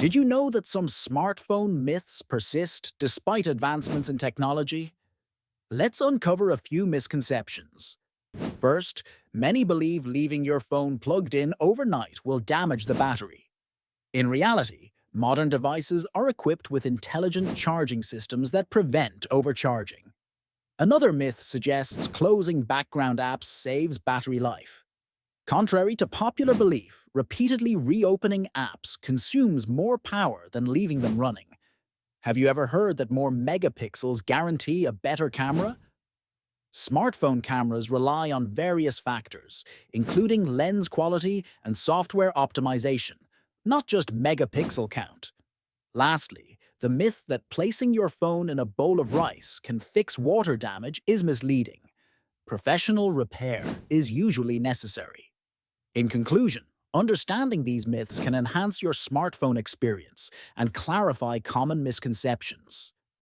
Did you know that some smartphone myths persist despite advancements in technology? Let's uncover a few misconceptions. First, many believe leaving your phone plugged in overnight will damage the battery. In reality, modern devices are equipped with intelligent charging systems that prevent overcharging. Another myth suggests closing background apps saves battery life. Contrary to popular belief, repeatedly reopening apps consumes more power than leaving them running. Have you ever heard that more megapixels guarantee a better camera? Smartphone cameras rely on various factors, including lens quality and software optimization, not just megapixel count. Lastly, the myth that placing your phone in a bowl of rice can fix water damage is misleading. Professional repair is usually necessary. In conclusion, understanding these myths can enhance your smartphone experience and clarify common misconceptions.